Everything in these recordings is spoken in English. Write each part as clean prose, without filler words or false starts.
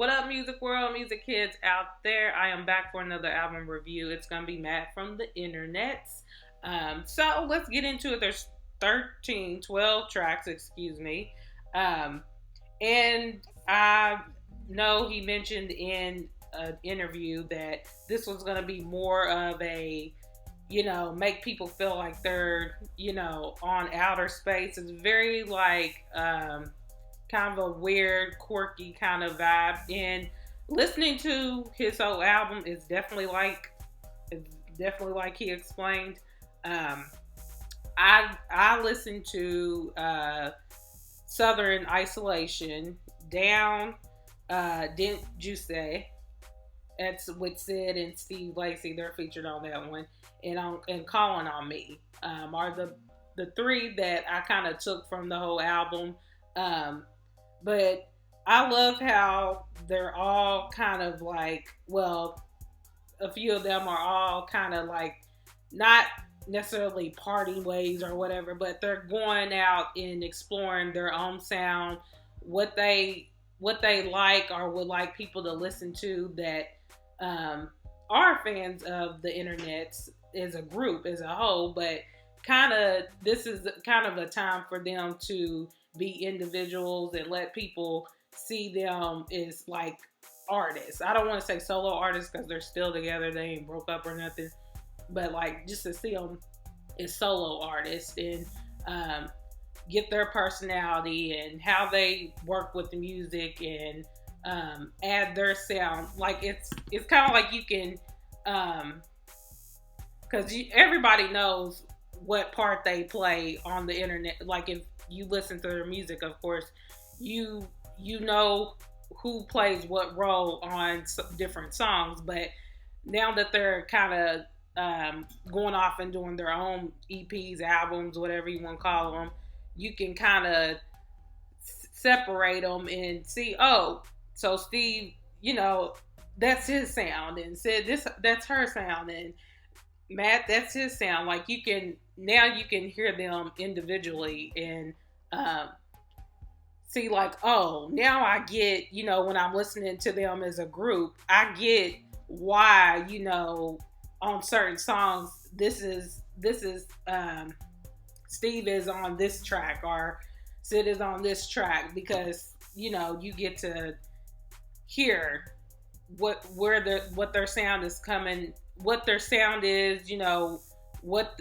What up, music world, music kids out there? I am back for another album review. It's going to be Matt from the internets. So let's get into it. There's 12 tracks, excuse me. Um, and I know he mentioned in an interview that this was going to be more of a, make people feel like they're, on outer space. It's very like, kind of a weird, quirky kind of vibe. And listening to his whole album is definitely like he explained. Um, I listened to Southern Isolation, Down, Didn't You Say? That's with Sid and Steve Lacy. They're featured on that one, and Calling on Me are the three that I kind of took from the whole album. But I love how they're all kind of like, well, a few of them are all kind of like not necessarily party ways or whatever, but they're going out and exploring their own sound, what they like or would like people to listen to that are fans of the internet as a group, as a whole. But this is kind of a time for them to be individuals and let people see them as like artists. I don't want to say solo artists because they're still together, they ain't broke up or nothing, but like just to see them as solo artists and get their personality and how they work with the music and add their sound. Like it's kind of like you can because everybody knows what part they play on the internet. Like if you listen to their music, of course, you know who plays what role on different songs. But now that they're kind of going off and doing their own EPs, albums, whatever you want to call them, you can kind of separate them and see, oh, so Steve, that's his sound, and said that's her sound, and Matt, that's his sound. Like you can hear them individually and see like, oh, now I get, when I'm listening to them as a group, I get why, on certain songs, this is Steve is on this track or Sid is on this track, because, you get to hear what their sound is coming, what their sound is, what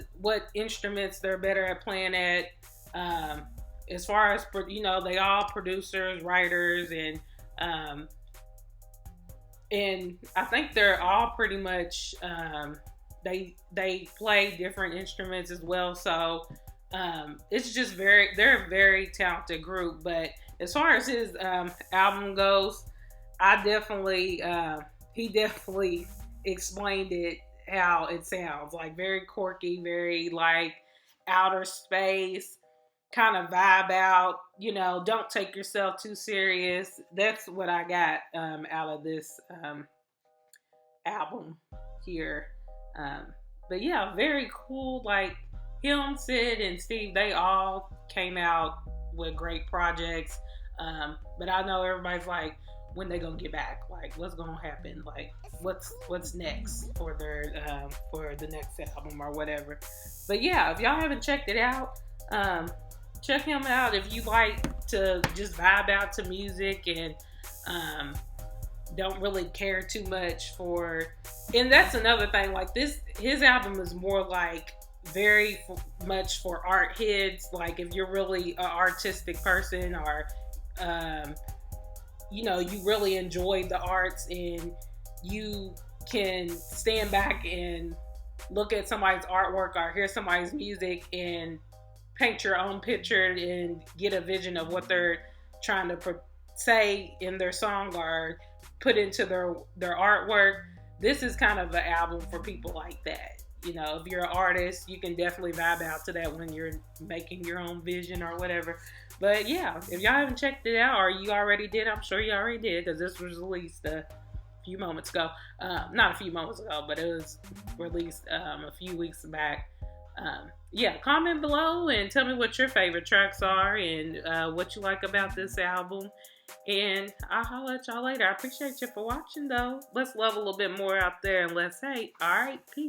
instruments they're better at playing at. As far as, they all producers, writers, and I think they're all pretty much, they play different instruments as well. So it's just they're a very talented group. But as far as his album goes, he definitely explained it how it sounds, like very quirky, very like outer space kind of vibe out, don't take yourself too serious. That's what I got out of this album here. But yeah, very cool. Like him, Sid, and Steve, they all came out with great projects. But I know everybody's like, when they gonna get back? Like, what's gonna happen? Like, what's next for their for the next album or whatever. But yeah, if y'all haven't checked it out, check him out if you like to just vibe out to music and don't really care too much for. And that's another thing. Like his album is more like very much for art heads. Like if you're really an artistic person, or you really enjoy the arts and you can stand back and look at somebody's artwork or hear somebody's music and paint your own picture and get a vision of what they're trying to say in their song or put into their artwork. This is kind of an album for people like that. If you're an artist, you can definitely vibe out to that when you're making your own vision or whatever. But yeah, if y'all haven't checked it out, or you already did, I'm sure you already did, because this was released a few moments ago. Not a few moments ago, but it was released a few weeks back. Yeah, comment below and tell me what your favorite tracks are and what you like about this album. And I'll holler at y'all later. I appreciate you for watching, though. Let's love a little bit more out there and let's hate. All right, peace.